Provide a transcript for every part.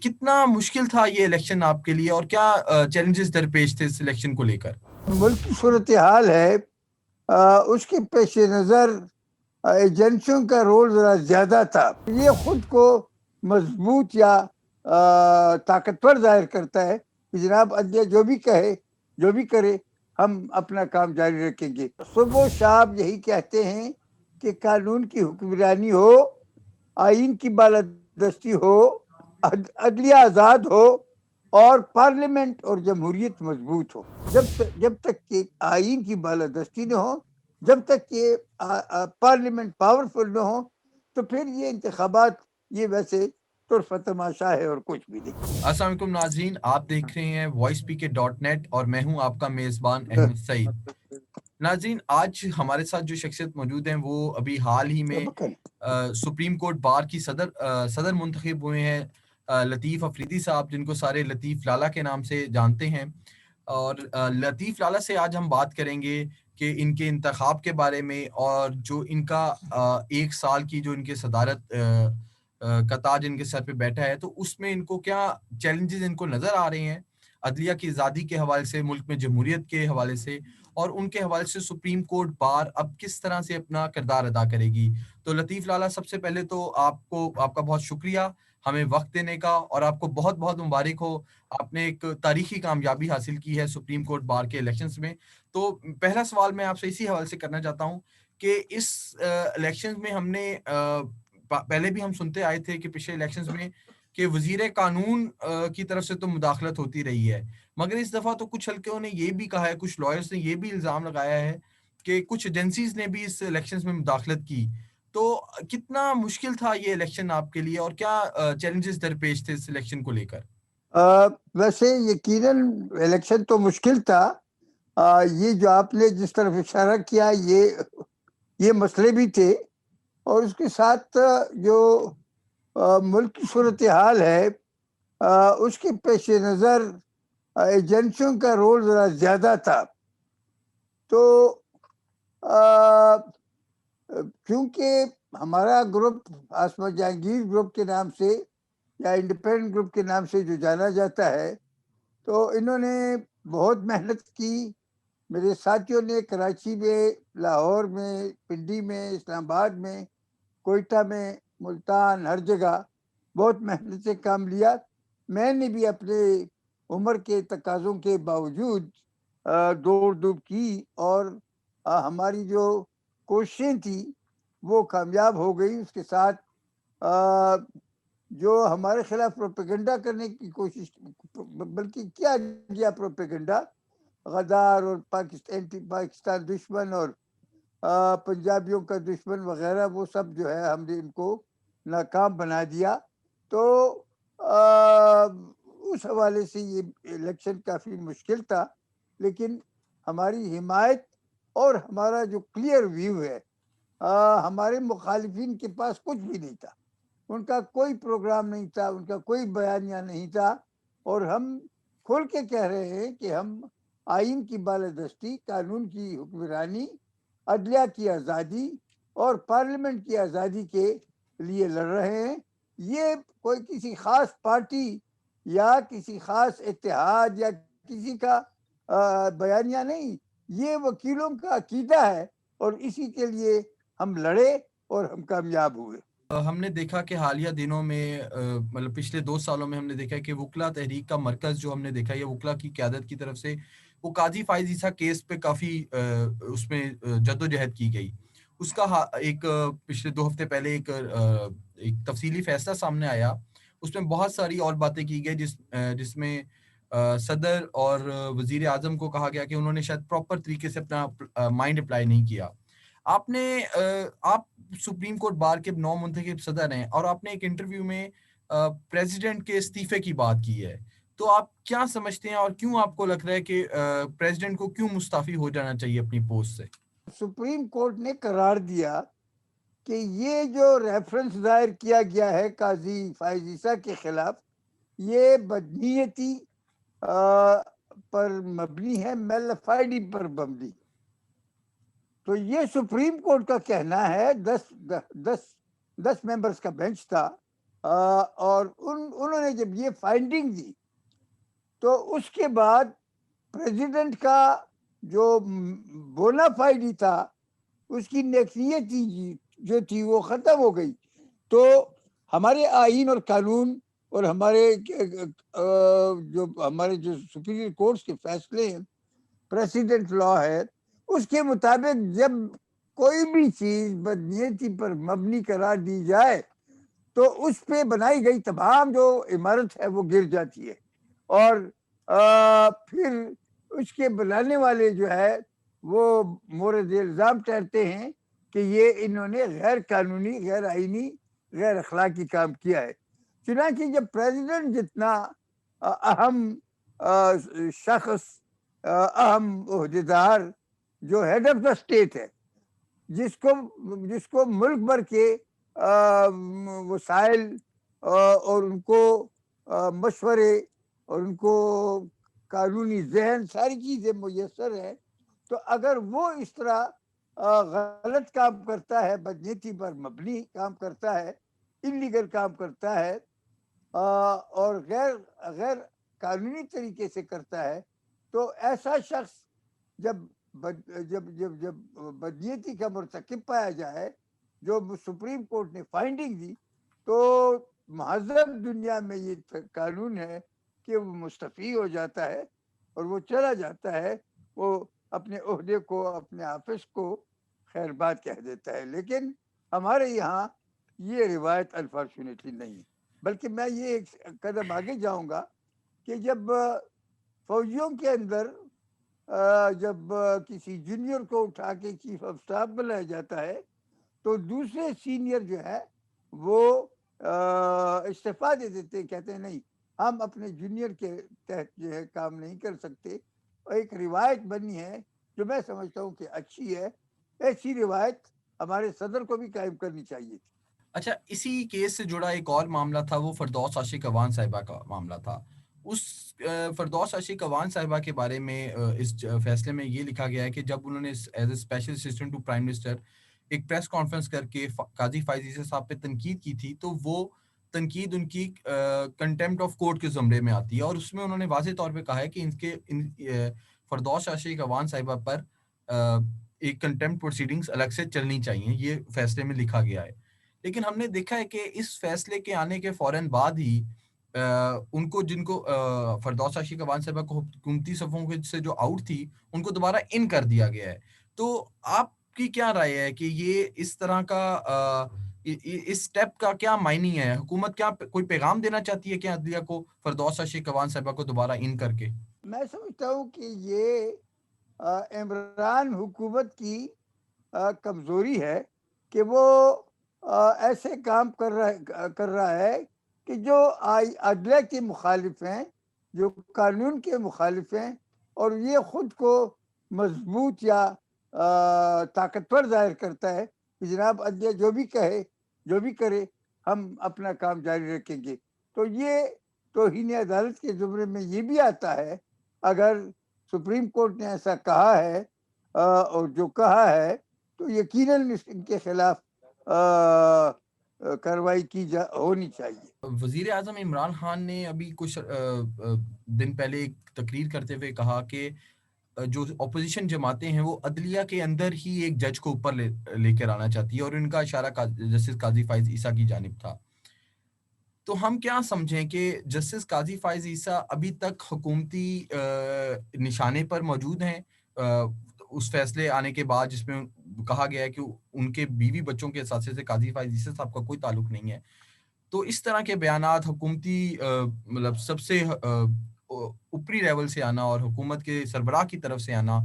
کتنا مشکل تھا یہ الیکشن آپ کے لیے اور کیا چیلنجز درپیش تھے اس الیکشن کو لے کر؟ ملک کی صورتحال ہے، اس کے پیش نظر ایجنسیوں کا رول ذرا زیادہ تھا. یہ خود کو مضبوط یا طاقتور ظاہر کرتا ہے کہ جناب عدلیہ جو بھی کہے، جو بھی کرے، ہم اپنا کام جاری رکھیں گے. صبح و شام یہی کہتے ہیں کہ قانون کی حکمرانی ہو، آئین کی بالادستی ہو، عدلیہ آزاد ہو اور پارلیمنٹ اور جمہوریت مضبوط ہو. جب تک کہ آئین کی بالادستی نہ ہو، جب تک کہ پارلیمنٹ پاورفل نہ ہو، تو پھر یہ انتخابات یہ ویسے طرف تماشا ہے اور کچھ بھی نہیں. السلام علیکم ناظرین، آپ دیکھ رہے ہیں وائس پی کے .net اور میں ہوں آپ کا میزبان احمد سعید. ناظرین، آج ہمارے ساتھ جو شخصیت موجود ہیں وہ ابھی حال ہی میں سپریم کورٹ بار کی صدر منتخب ہوئے ہیں، لطیف افریدی صاحب، جن کو سارے لطیف لالا کے نام سے جانتے ہیں. اور لطیف لالا سے آج ہم بات کریں گے کہ ان کے انتخاب کے بارے میں اور جو ان کا 1 سال کی جو ان کے صدارت کا تاج ان کے سر پہ بیٹھا ہے، تو اس میں ان کو کیا چیلنجز ان کو نظر آ رہے ہیں عدلیہ کی آزادی کے حوالے سے، ملک میں جمہوریت کے حوالے سے، اور ان کے حوالے سے سپریم کورٹ بار اب کس طرح سے اپنا کردار ادا کرے گی. تو لطیف لالا، سب سے پہلے تو آپ کا بہت شکریہ ہمیں وقت دینے کا، اور آپ کو بہت بہت مبارک ہو. آپ نے ایک تاریخی کامیابی حاصل کی ہے سپریم کورٹ بار کے الیکشنز میں. تو پہلا سوال میں آپ سے اسی حوالے سے کرنا چاہتا ہوں کہ اس الیکشنز میں ہم نے پہلے بھی ہم سنتے آئے تھے کہ پچھلے الیکشنز میں کہ وزیر قانون کی طرف سے تو مداخلت ہوتی رہی ہے، مگر اس دفعہ تو کچھ حلقوں نے یہ بھی کہا ہے، کچھ لائرز نے یہ بھی الزام لگایا ہے کہ کچھ ایجنسیز نے بھی اس الیکشنز میں مداخلت کی. تو کتنا مشکل تھا یہ الیکشن آپ کے لیے اور کیا چیلنجز درپیش تھے اس الیکشن کو لے کر؟ ویسے یقیناً الیکشن تو مشکل تھا. یہ جو آپ نے جس طرف اشارہ کیا یہ مسئلے بھی تھے، اور اس کے ساتھ جو ملک کی صورتحال ہے اس کے پیش نظر ایجنسیوں کا رول ذرا زیادہ تھا. تو کیونکہ ہمارا گروپ آسما جہانگیر گروپ کے نام سے یا انڈیپینڈنٹ گروپ کے نام سے جو جانا جاتا ہے، تو انہوں نے بہت محنت کی. میرے ساتھیوں نے کراچی میں، لاہور میں، پنڈی میں، اسلام آباد میں، کوئٹہ میں، ملتان، ہر جگہ بہت محنت سے کام لیا. میں نے بھی اپنے عمر کے تقاضوں کے باوجود دوڑ دھوپ کی، اور ہماری جو کوششیں تھی وہ کامیاب ہو گئی. اس کے ساتھ جو ہمارے خلاف پروپیگنڈا کرنے کی کوشش، بلکہ کیا گیا پروپیگنڈا، غدار اور پاکستان دشمن اور پنجابیوں کا دشمن وغیرہ، وہ سب جو ہے ہم نے ان کو ناکام بنا دیا. تو اس حوالے سے یہ الیکشن کافی مشکل تھا، لیکن ہماری حمایت اور ہمارا جو کلیئر ویو ہے، ہمارے مخالفین کے پاس کچھ بھی نہیں تھا. ان کا کوئی پروگرام نہیں تھا، ان کا کوئی بیانیہ نہیں تھا، اور ہم کھول کے کہہ رہے ہیں کہ ہم آئین کی بالادستی، قانون کی حکمرانی، عدلیہ کی آزادی اور پارلیمنٹ کی آزادی کے لیے لڑ رہے ہیں. یہ کوئی کسی خاص پارٹی یا کسی خاص اتحاد یا کسی کا بیانیہ نہیں، یہ وکیلوں کا عقیدہ ہے، اور اسی کے لیے ہم لڑے اور ہم کامیاب ہوئے. ہم نے دیکھا کہ حالیہ دنوں میں مطلب پچھلے 2 سالوں میں ہم نے دیکھا کہ وکلا تحریک کا مرکز جو ہم نے دیکھا ہے، وکلا کی قیادت کی طرف سے وہ قاضی فائز عیسیٰ کیس پہ کافی اس میں جدوجہد کی گئی. اس کا ایک پچھلے 2 ہفتے پہلے ایک تفصیلی فیصلہ سامنے آیا. اس میں بہت ساری اور باتیں کی گئی جس میں صدر اور وزیر اعظم کو کہا گیا کہ انہوں نے شاید پراپر طریقے سے اپنا مائنڈ اپلائی نہیں کیا. آپ سپریم کورٹ بار کے نو منتخب صدر ہیں، اور آپ نے ایک انٹرویو میں پریزیڈنٹ کے استعفے کی بات کی ہے. تو آپ کیا سمجھتے ہیں اور کیوں آپ کو لگ رہا ہے کہ پریزیڈنٹ کو کیوں مستعفی ہو جانا چاہیے اپنی پوسٹ سے؟ سپریم کورٹ نے قرار دیا کہ یہ جو ریفرنس دائر کیا گیا ہے قاضی فائز عیسیٰ کے خلاف، یہ بدنیتی پر مبنی ہے، میلفائڈی پر مبنی. تو یہ سپریم کورٹ کا کہنا ہے. 10 ممبرز کا بینچ تھا، اور انہوں نے جب یہ فائنڈنگ دی تو اس کے بعد پریزیڈنٹ کا جو بونا فائڈی تھا، اس کی نیکسیت جو تھی وہ ختم ہو گئی. تو ہمارے آئین اور قانون اور ہمارے جو سپیریئر کورٹس کے فیصلے ہیں، پریسیڈنٹ لا ہے، اس کے مطابق جب کوئی بھی چیز بدنیتی پر مبنی قرار دی جائے تو اس پہ بنائی گئی تمام جو عمارت ہے وہ گر جاتی ہے. اور پھر اس کے بنانے والے جو ہے وہ مورد الزام ٹھہرتے ہیں کہ یہ انہوں نے غیر قانونی، غیر آئینی، غیر اخلاقی کام کیا ہے. چنانچہ جب پریزیڈنٹ جتنا اہم شخص، اہم عہدیدار جو ہیڈ آف دا اسٹیٹ ہے، جس کو ملک بھر کے وسائل اور ان کو مشورے اور ان کو قانونی ذہن ساری چیزیں میسر ہیں، تو اگر وہ اس طرح غلط کام کرتا ہے، بدنیتی پر مبنی کام کرتا ہے، انلیگل کام کرتا ہے اور غیر قانونی طریقے سے کرتا ہے، تو ایسا شخص جب بدنیتی کا مرتکب پایا جائے، جو سپریم کورٹ نے فائنڈنگ دی، تو مہذب دنیا میں یہ قانون ہے کہ وہ مستعفی ہو جاتا ہے اور وہ چلا جاتا ہے، وہ اپنے عہدے کو، اپنے آفس کو خیر بات کہہ دیتا ہے. لیکن ہمارے یہاں یہ روایت انفارچونیٹلی نہیں ہے. بلکہ میں یہ ایک قدم آگے جاؤں گا کہ جب فوجیوں کے اندر جب کسی جونیئر کو اٹھا کے چیف آف اسٹاف بنایا جاتا ہے تو دوسرے سینئر جو ہے وہ استعفیٰ دے دیتے ہیں، کہتے ہیں نہیں، ہم اپنے جونیئر کے تحت جو ہے کام نہیں کر سکتے. اور ایک روایت بنی ہے جو میں سمجھتا ہوں کہ اچھی ہے. ایسی روایت ہمارے صدر کو بھی قائم کرنی چاہیے تھی. اچھا، اسی کیس سے جڑا ایک اور معاملہ تھا، وہ فردوس عاشق اوان صاحبہ کا معاملہ تھا. اس فردوس عاشق اوان صاحبہ کے بارے میں اس فیصلے میں یہ لکھا گیا ہے کہ جب انہوں نے as a special assistant to prime minister ایک پریس کانفرنس کر کے قاضی فائز عیسی صاحب پہ تنقید کی تھی، تو وہ تنقید ان کی کنٹیمپٹ آف کورٹ کے زمرے میں آتی ہے، اور اس میں انہوں نے واضح طور پہ کہا ہے کہ فردوس عاشق اوان صاحبہ پر ایک کنٹیمپٹ پروسیڈنگز الگ سے چلنی چاہیے. یہ فیصلے میں لکھا گیا ہے. لیکن ہم نے دیکھا ہے کہ اس فیصلے کے آنے کے فوراً بعد ہی جن کو فردوس عاشق اوان صاحبہ کو حکومتی صفوں سے جو آؤٹ تھی، ان کو دوبارہ ان کر دیا گیا ہے. تو آپ کی کیا رائے ہے کہ یہ اس طرح کا اس سٹیپ کا کیا معنی ہے؟ حکومت کیا کوئی پیغام دینا چاہتی ہے کہ عدلیہ کو فردوس عاشق اوان صاحبہ کو دوبارہ ان کر کے؟ میں سمجھتا ہوں کہ یہ عمران حکومت کی کمزوری ہے کہ وہ ایسے کام کر رہا ہے کہ جو عدلیہ کے مخالف ہیں، جو قانون کے مخالف ہیں، اور یہ خود کو مضبوط یا طاقتور ظاہر کرتا ہے کہ جناب عدلیہ جو بھی کہے، جو بھی کرے، ہم اپنا کام جاری رکھیں گے. تو یہ توہین عدالت کے زمرے میں یہ بھی آتا ہے. اگر سپریم کورٹ نے ایسا کہا ہے اور جو کہا ہے تو یقیناً ان کے خلاف کارروائی ہونی چاہیے. وزیر اعظم عمران خان نے ابھی کچھ دن پہلے ایک تقریر کرتے ہوئے کہا کہ جو اپوزیشن جماعتیں ہیں وہ عدلیہ کے اندر ہی ایک جج کو اوپر لے کر آنا چاہتی ہے، اور ان کا اشارہ جسٹس قاضی فائز عیسیٰ کی جانب تھا. تو ہم کیا سمجھیں کہ جسٹس قاضی فائز عیسیٰ ابھی تک حکومتی نشانے پر موجود ہیں اس فیصلے آنے کے بعد جس میں کہا گیا ہے کہ ان کے بیوی بچوں کے حوالے سے قاضی فائز عیسیٰ صاحب کا کوئی تعلق نہیں ہے. تو اس طرح کے بیانات حکومتی مطلب سب سے اوپری لیول سے آنا اور حکومت کے سربراہ کی طرف سے آنا،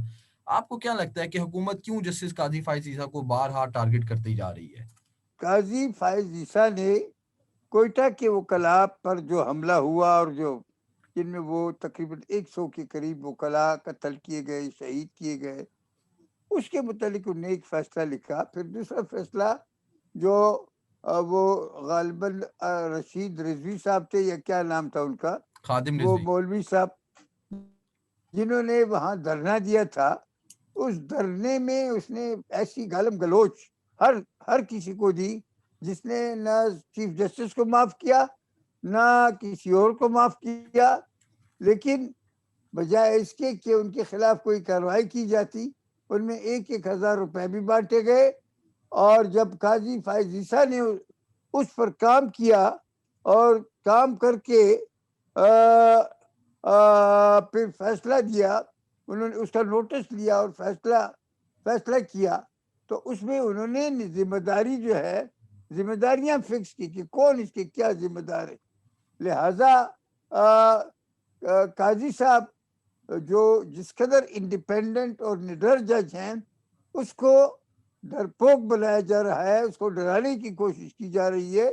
آپ کو کیا لگتا ہے کہ حکومت کیوں جسٹس قاضی فائز عیسیٰ کو بارہا ٹارگٹ کرتی جا رہی ہے؟ قاضی فائز عیسیٰ نے کوئٹہ کے وکلاء پر جو حملہ ہوا اور جن میں وہ تقریباً 100 کے قریب وکلاء قتل کیے گئے، شہید کیے گئے، اس کے متعلق انہوں نے ایک فیصلہ لکھا. پھر دوسرا فیصلہ جو وہ غالباً رشید رضوی صاحب تھے یا کیا نام تھا ان کا، خادم وہ رضوی. مولوی صاحب جنہوں نے وہاں دھرنا دیا تھا، اس دھرنے میں اس نے ایسی گالم گلوچ ہر کسی کو دی جس نے نہ چیف جسٹس کو معاف کیا نہ کسی اور کو معاف کیا، لیکن بجائے اس کے کہ ان کے خلاف کوئی کارروائی کی جاتی، ان میں 1,000 روپے بھی بانٹے گئے، اور جب قاضی فائز عیسیٰ نے اس پر کام کیا اور کام کر کے پھر فیصلہ دیا، انہوں نے اس کا نوٹس لیا اور فیصلہ کیا، تو اس میں انہوں نے ذمہ داری جو ہے، ذمہ داریاں فکس کی کہ کون اس کے کیا ذمہ دار ہے۔ لہذا قاضی صاحب جو جس قدر انڈیپینڈنٹ اور نڈر جج ہیں، اس کو ڈرپوک بنایا جا رہا ہے، اس کو ڈرانے کی کوشش کی جا رہی ہے،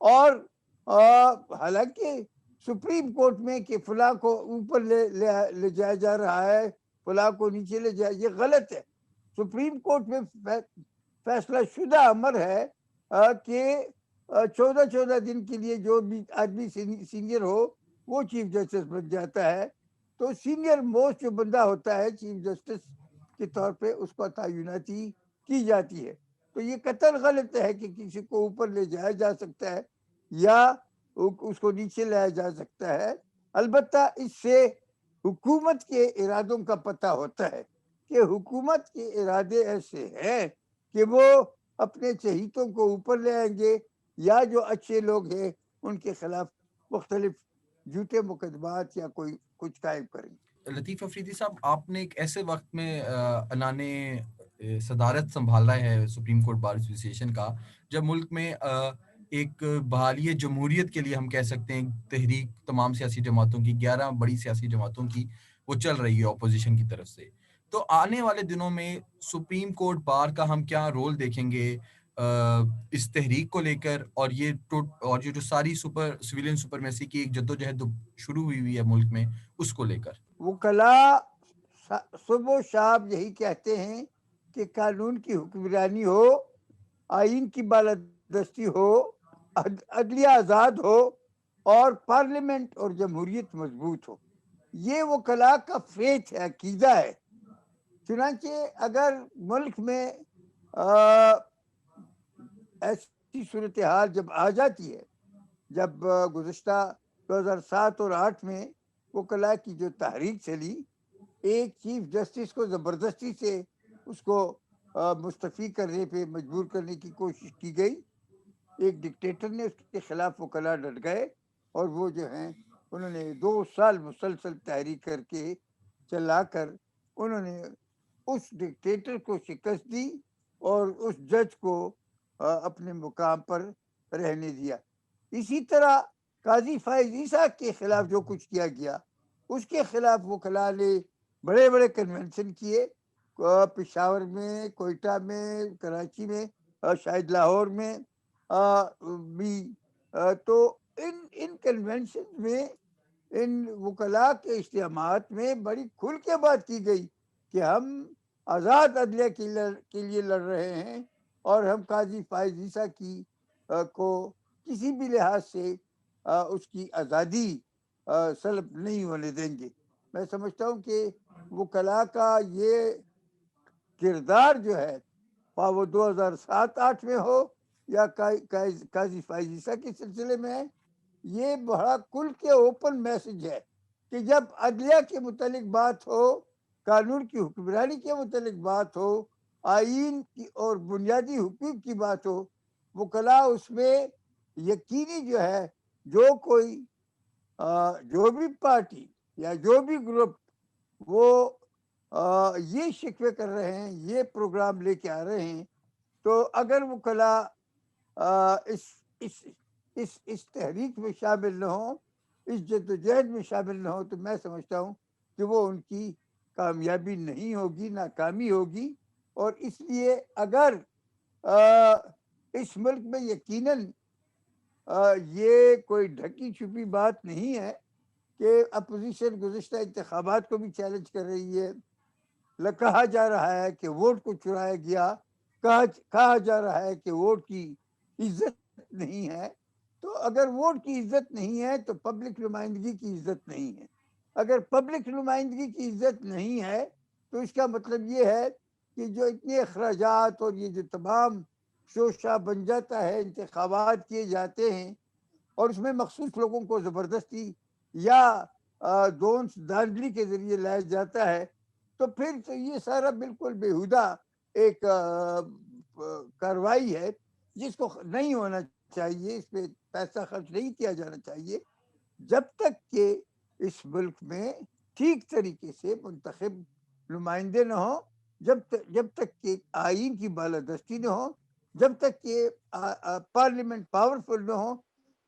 اور حالانکہ سپریم کورٹ میں کہ فلاں کو اوپر لے جایا جا رہا ہے، فلاں کو نیچے لے جایا، یہ غلط ہے۔ سپریم کورٹ میں فیصلہ شدہ امر ہے کہ 14 دن کے لیے جو بھی آدمی سینئر ہو وہ چیف جسٹس بن جاتا ہے، تو سینئر موسٹ جو بندہ ہوتا ہے چیف جسٹس کے طور پہ اس کو تعیناتی کی جاتی ہے۔ تو یہ قطعاً غلط ہے کہ کسی کو اوپر لے جایا جا سکتا ہے یا اس کو نیچے لایا جا سکتا ہے۔ البتہ اس سے حکومت کے ارادوں کا پتہ ہوتا ہے کہ حکومت کے ارادے ایسے ہیں کہ وہ اپنے چہیتوں کو اوپر لے آئیں گے، یا جو اچھے لوگ ہیں ان کے خلاف مختلف جھوٹے مقدمات یا کوئی کچھ قائم کریں گے۔ لطیف افریدی صاحب، آپ نے ایک ایسے وقت میں اعلان صدارت سنبھالا ہے سپریم کورٹ بار ایسوسی ایشن کا، جب ملک میں ایک بحالی جمہوریت کے لیے ہم کہہ سکتے ہیں تحریک تمام سیاسی جماعتوں کی، 11 بڑی سیاسی جماعتوں کی وہ چل رہی ہے اپوزیشن کی طرف سے، تو آنے والے دنوں میں سپریم کورٹ بار کا ہم کیا رول دیکھیں گے اس تحریک کو لے کر، اور یہ جو ساری سویلین سپرمیسی کی ایک جدوجہد شروع ہوئی ہے ملک میں، اس کو لے کر؟ وکلاء صبح و شام یہی کہتے ہیں کہ قانون کی حکمرانی ہو، آئین کی بالادستی ہو، عدلیہ آزاد ہو، اور پارلیمنٹ اور جمہوریت مضبوط ہو۔ یہ وکلاء کا فیتھ ہے، عقیدہ ہے۔ چنانچہ اگر ملک میں ایسی صورتحال جب آ جاتی ہے، جب گزشتہ 2007 اور 2008 میں وکلاء کی جو تحریک چلی، ایک چیف جسٹس کو زبردستی سے اس کو مستعفی کرنے پہ مجبور کرنے کی کوشش کی گئی، ایک ڈکٹیٹر نے، اس کے خلاف وکلاء ڈٹ گئے، اور وہ جو ہیں انہوں نے 2 سال مسلسل تحریک کر کے چلا کر انہوں نے اس ڈکٹیٹر کو شکست دی اور اس جج کو اپنے مقام پر رہنے دیا۔ اسی طرح قاضی فائز عیسیٰ کے خلاف جو کچھ کیا گیا، اس کے خلاف وکلاء نے بڑے بڑے کنونشن کیے، پشاور میں، کوئٹہ میں، کراچی میں، شاید لاہور میں بھی۔ تو ان کنونشن میں، ان وکلاء کے اجتماعات میں بڑی کھل کے بات کی گئی کہ ہم آزاد عدلیہ کے لیے لڑ رہے ہیں، اور ہم قاضی فائز عیسیٰ کی کو کسی بھی لحاظ سے اس کی آزادی سلب نہیں ہونے دیں گے۔ میں سمجھتا ہوں کہ وکلاء کا یہ کردار جو ہے، وہ 2007-8 میں ہو یا قاضی فائز عیسیٰ کے سلسلے میں ہے، یہ بڑا کل کے اوپن میسج ہے کہ جب عدلیہ کے متعلق بات ہو، قانون کی حکمرانی کے متعلق بات ہو، آئین کی اور بنیادی حقوق کی بات ہو، وکلاء اس میں یقینی جو ہے، جو بھی پارٹی یا جو بھی گروپ وہ یہ شکوے کر رہے ہیں، یہ پروگرام لے کے آ رہے ہیں، تو اگر وکلاء اس تحریک میں شامل نہ ہوں، اس جدوجہد میں شامل نہ ہوں، تو میں سمجھتا ہوں کہ وہ ان کی کامیابی نہیں ہوگی، ناکامی ہوگی۔ اور اس لیے اگر اس ملک میں یقیناً یہ کوئی ڈھکی چھپی بات نہیں ہے کہ اپوزیشن گزشتہ انتخابات کو بھی چیلنج کر رہی ہے، کہا جا رہا ہے کہ ووٹ کو چرایا گیا، کہا جا رہا ہے کہ ووٹ کی عزت نہیں ہے، تو اگر ووٹ کی عزت نہیں ہے تو پبلک نمائندگی کی عزت نہیں ہے۔ اگر پبلک نمائندگی کی عزت نہیں ہے تو اس کا مطلب یہ ہے کہ جو اتنے اخراجات اور یہ جو تمام شوشہ بن جاتا ہے، انتخابات کیے جاتے ہیں اور اس میں مخصوص لوگوں کو زبردستی یا دونس دھاندلی کے ذریعے لایا جاتا ہے، تو پھر تو یہ سارا بالکل بیہودہ ایک کارروائی ہے جس کو نہیں ہونا چاہیے، اس پہ پیسہ خرچ نہیں کیا جانا چاہیے جب تک کہ اس ملک میں ٹھیک طریقے سے منتخب نمائندے نہ ہوں، جب تک کہ آئین کی بالادستی نہ ہو، جب تک کہ پارلیمنٹ پاورفل نہ ہو،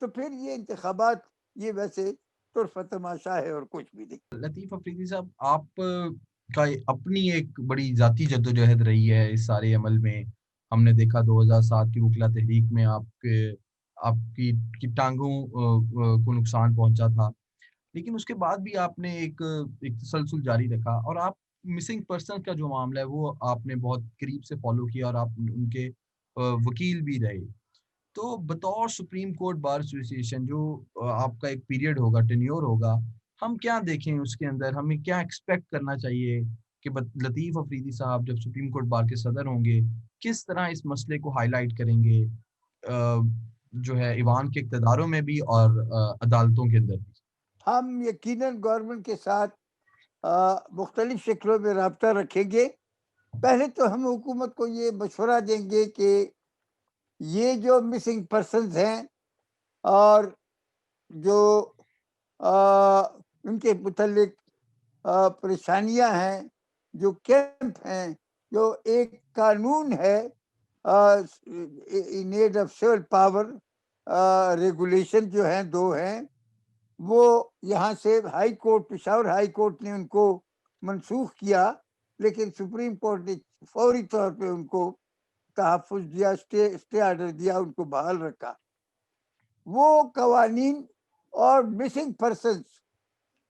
تو پھر یہ انتخابات یہ ویسے طرفہ تماشا ہے اور کچھ بھی نہیں۔ لطیف افریدی صاحب، آپ کا اپنی ایک بڑی ذاتی جدوجہد رہی ہے اس سارے عمل میں. ہم نے دیکھا 2007 کی وکلا تحریک میں آپ کی ٹانگوں کو نقصان پہنچا تھا، لیکن اس کے بعد بھی آپ نے ایک تسلسل جاری رکھا، اور آپ مسنگ پرسن کا جو معاملہ ہے وہ آپ نے بہت قریب سے فالو کیا، اور آپ ان کے وکیل بھی رہے. تو بطور سپریم کورٹ بار ایسوسی ایشن، جو آپ کا ایک پیریڈ ہوگا، ٹینیور ہوگا، ہم کیا دیکھیں اس کے اندر؟ ہمیں کیا ایکسپیکٹ کرنا چاہیے کہ لطیف افریدی صاحب جب سپریم کورٹ بار کے صدر ہوں گے کس طرح اس مسئلے کو ہائی لائٹ کریں گے، جو ہے ایوان کے اقتداروں میں بھی اور عدالتوں کے اندر بھی؟ ہم یقیناً گورنمنٹ کے ساتھ مختلف شکلوں میں رابطہ رکھیں گے. پہلے تو ہم حکومت کو یہ مشورہ دیں گے کہ یہ جو مسنگ پرسنز ہیں اور جو ان کے متعلق پریشانیاں ہیں، جو کیمپ ہیں، جو ایک قانون ہے need of civil power regulation جو ہیں 2 ہیں، وہ یہاں سے high court, Peshawar high court نے ان کو منسوخ کیا، لیکن سپریم کورٹ نے فوری طور پہ ان کو تحفظ دیا، اسٹے آرڈر دیا، ان کو بحال رکھا. وہ قوانین اور مسنگ پرسنز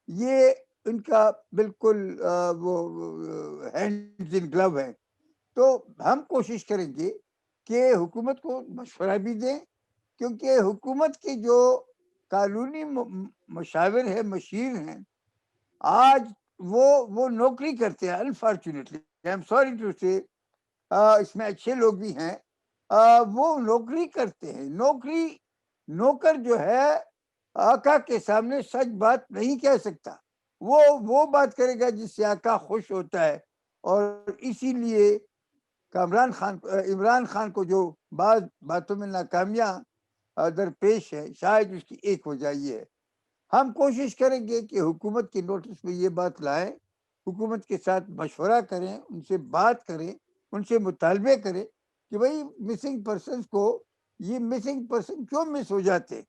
یہ ان کا بالکل وہ ہینڈز ان گلو ہے. تو ہم کوشش کریں گے کہ حکومت کو مشورہ بھی دیں، کیونکہ حکومت کے جو قانونی مشاور ہیں، مشیر ہیں، آج وہ نوکری کرتے ہیں. Unfortunately I am sorry to سے، اس میں اچھے لوگ بھی ہیں، وہ نوکری کرتے ہیں. نوکر جو ہے آقا کے سامنے سچ بات نہیں کہہ سکتا، وہ بات کرے گا جس سے آقا خوش ہوتا ہے. اور اسی لیے عمران خان کو جو بعض باتوں میں ناکامیاں درپیش ہے، شاید اس کی ایک وجہ یہ ہے. ہم کوشش کریں گے کہ حکومت کے نوٹس میں یہ بات لائیں، حکومت کے ساتھ مشورہ کریں، ان سے بات کریں، ان سے مطالبے کریں کہ بھائی مسنگ پرسنز کو یہ مسنگ پرسن کیوں مس ہو جاتے.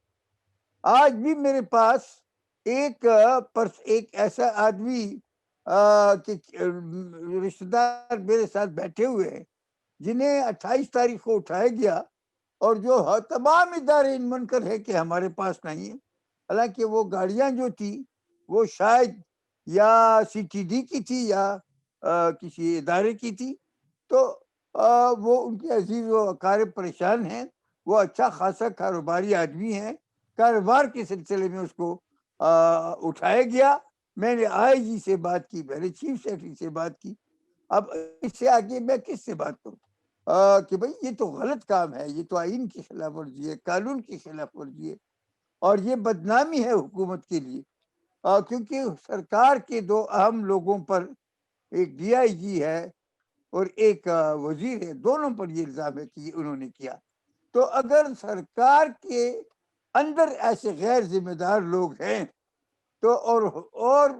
آج بھی میرے پاس ایک ایسا آدمی رشتے دار میرے ساتھ بیٹھے ہوئے ہیں جنہیں 28 تاریخ کو اٹھایا گیا، اور جو تمام ادارے ان منکر ہے کہ ہمارے پاس نہیں ہے. حالانکہ وہ گاڑیاں جو تھی وہ شاید یا سی ٹی ڈی کی تھی یا کسی ادارے کی تھی. تو وہ ان کے عزیز و اقارب پریشان ہیں. وہ اچھا خاصا کاروباری آدمی ہیں، کاروبار کے سلسلے میں اس کو اٹھایا گیا. میں نے آئی جی سے بات کی، میں نے چیف سیکرٹری سے بات کی. اب اس سے آگے میں کس سے بات کروں کہ بھائی یہ تو غلط کام ہے، یہ تو آئین کی خلاف ورزی ہے، قانون کی خلاف ورزی ہے، اور یہ بدنامی ہے حکومت کے لیے. کیونکہ سرکار کے 2 اہم لوگوں پر، ایک ڈی آئی جی ہے اور ایک وزیر ہے، دونوں پر یہ الزام ہے کہ انہوں نے کیا. تو اگر سرکار کے اندر ایسے غیر ذمہ دار لوگ ہیں تو اور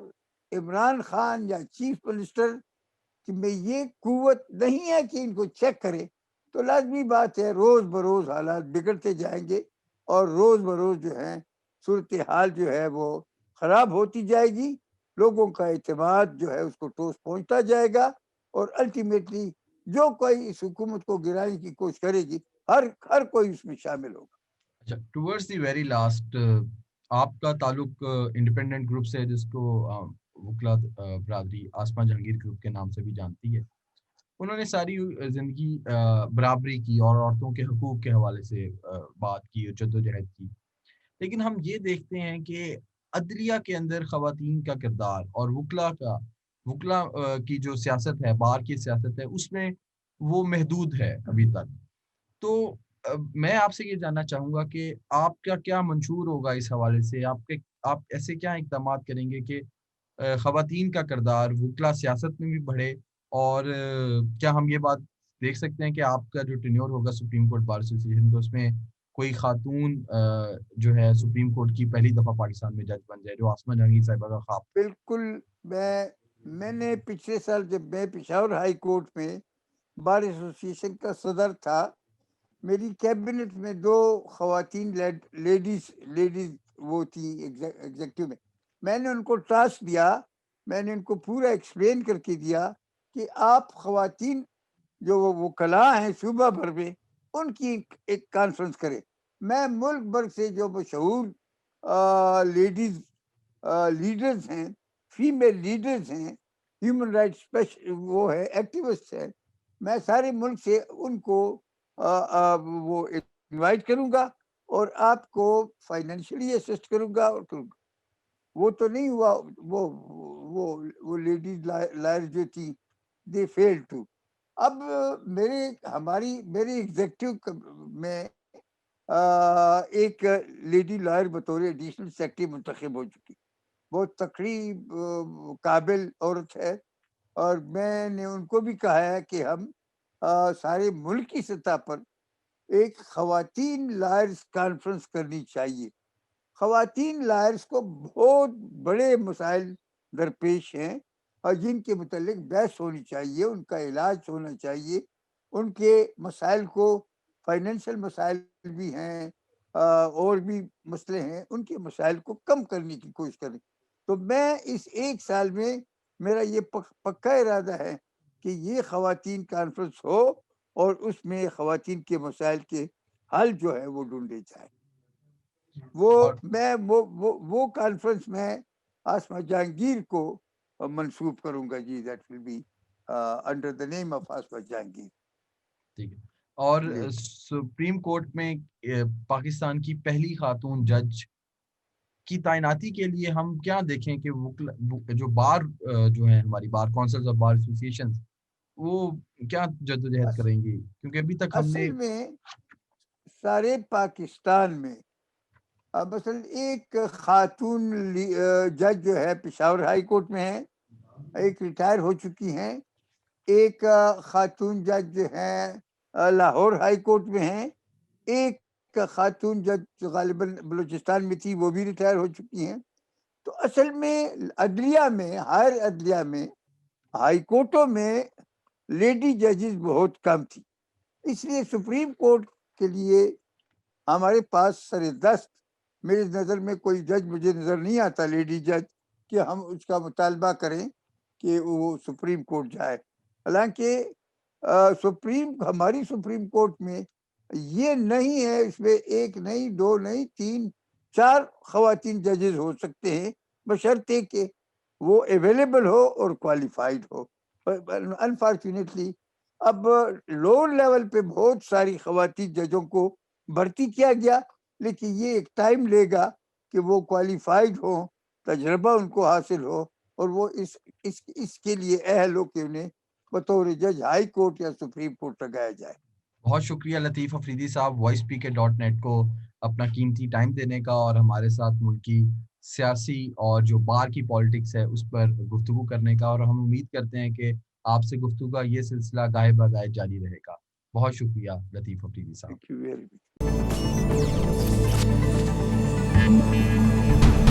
عمران خان یا چیف منسٹر میں یہ قوت نہیں ہے کہ ان کو چیک کرے، تو لازمی بات ہے روز بروز حالات بگڑتے جائیں گے، اور روز بروز جو ہے صورتحال جو ہے وہ خراب ہوتی جائے گی. لوگوں کا اعتماد جو ہے اس کو ٹوس پہنچتا جائے گا، اور الٹیمیٹلی جو کوئی اس حکومت کو گرانے کی کوشش کرے گی، ہر کوئی اس میں شامل ہوگا. اچھا، ٹورڈز دی ویری لاسٹ، آپ کا تعلق انڈیپینڈنٹ گروپ سے، جس کو وکلا برادری آسما جہانگیر گروپ کے نام سے بھی جانتی ہے. انہوں نے ساری زندگی برابری کی اور عورتوں کے حقوق کے حوالے سے بات کی اور جدوجہد کی. لیکن ہم یہ دیکھتے ہیں کہ عدلیہ کے اندر خواتین کا کردار اور وکلا کی جو سیاست ہے، بار کی سیاست ہے، اس میں وہ محدود ہے ابھی تک. تو میں آپ سے یہ جاننا چاہوں گا کہ آپ کا کیا منشور ہوگا اس حوالے سے؟ آپ ایسے کیا اقدامات کریں گے کہ خواتین کا کردار وکلا سیاست میں بھی بڑھے؟ اور کیا ہم یہ بات دیکھ سکتے ہیں کہ آپ کا جو ٹینیور ہوگا سپریم کورٹ بار ایسوسی ایشن کا، اس میں کوئی خاتون جو ہے سپریم کورٹ کی پہلی دفعہ پاکستان میں جج بن جائے، جو آسما جہانگیر صاحبہ کا خواب؟ بالکل. میں نے پچھلے سال جب میں پشاور ہائی کورٹ میں بار ایسوسی ایشن کا صدر تھا، میری کیبنٹ میں 2 خواتین لیڈیز وہ تھی ایگزیکٹو میں نے ان کو ٹاسک دیا، میں نے ان کو پورا ایکسپلین کر کے دیا کہ آپ خواتین جو وہ کلا ہیں صوبہ بھر میں، ان کی ایک کانفرنس کریں. میں ملک بھر سے جو مشہور لیڈیز لیڈرز ہیں، فیمیل لیڈرز ہیں، ہیومن رائٹس وہ ہے ایکٹیوسٹ ہیں، میں سارے ملک سے ان کو وہ انوائٹ کروں گا اور آپ کو فائنینشلی اسسٹ کروں گا. وہ تو نہیں ہوا، وہ لیڈیز لائر جو تھی دے فیل ٹو. اب میرے ایگزیکٹو میں ایک لیڈی لائر بطور ایڈیشنل سیکرٹری منتخب ہو چکی، بہت تکڑی قابل عورت ہے، اور میں نے ان کو بھی کہا ہے کہ ہم سارے ملک کی سطح پر ایک خواتین لائرز کانفرنس کرنی چاہیے. خواتین لائرز کو بہت بڑے مسائل درپیش ہیں اور جن کے متعلق بحث ہونی چاہیے، ان کا علاج ہونا چاہیے. ان کے مسائل کو، فائنینشیل مسائل بھی ہیں اور بھی مسئلے ہیں، ان کے مسائل کو کم کرنے کی کوشش کریں. تو میں اس 1 سال میں میرا یہ پکا ارادہ ہے کہ یہ خواتین کانفرنس ہو اور اس میں خواتین کے مسائل کے حل جو ہے وہ ڈھونڈے جائے. وہ کانفرنس میں آسما جہانگیر کو منسوب کروں گا جی. That will be under the name of Asma Jahangir. ٹھیک ہے. اور سپریم کورٹ میں پاکستان کی پہلی خاتون جج کی تعیناتی کے لیے ہم کیا دیکھیں کہ جو بار جو ہیں ہماری بار کونسلز اور بار ایسوسی ایشن، وہ کیا جدوجہد کریں گی؟ کیونکہ ابھی تک ہم نے اصل میں سارے پاکستان میں مثلا ایک خاتون جج جو ہے پشاور ہائی کورٹ میں ہے، ایک ریٹائر ہو چکی ہیں. ایک خاتون جج جو ہیں لاہور ہائی کورٹ میں ہیں. ایک خاتون جج غالباً بلوچستان میں تھی، وہ بھی ریٹائر ہو چکی ہیں. تو اصل میں عدلیہ میں، ہائر عدلیہ میں، ہائی کورٹوں میں لیڈی ججز بہت کم تھی. اس لیے سپریم کورٹ کے لیے ہمارے پاس سر دست میری نظر میں کوئی جج مجھے نظر نہیں آتا لیڈی جج کہ ہم اس کا مطالبہ کریں کہ وہ سپریم کورٹ جائے. حالانکہ ہماری سپریم کورٹ میں یہ نہیں ہے، اس میں 1 نہیں 2 نہیں 3 4 خواتین ججز ہو سکتے ہیں، بشرطے کہ وہ اویلیبل ہو اور کوالیفائڈ ہو. انفارچونیٹلی اب لوور لیول پہ بہت ساری خواتین ججوں کو بھرتی کیا گیا، لیکن یہ ایک ٹائم لے گا کہ وہ کوالیفائڈ ہو، تجربہ ان کو حاصل ہو اور وہ اس کے لیے اہل ہو کہ انہیں بطور جج ہائی کورٹ یا سپریم کورٹ لگایا جائے. بہت شکریہ لطیف افریدی صاحب voicePK.net کو اپنا قیمتی ٹائم دینے کا اور ہمارے ساتھ ملکی سیاسی اور جو بار کی پالیٹکس ہے اس پر گفتگو کرنے کا، اور ہم امید کرتے ہیں کہ آپ سے گفتگو کا یہ سلسلہ گاہے بگاہے جاری رہے گا. بہت شکریہ لطیف افریدی صاحب. Thank you very much.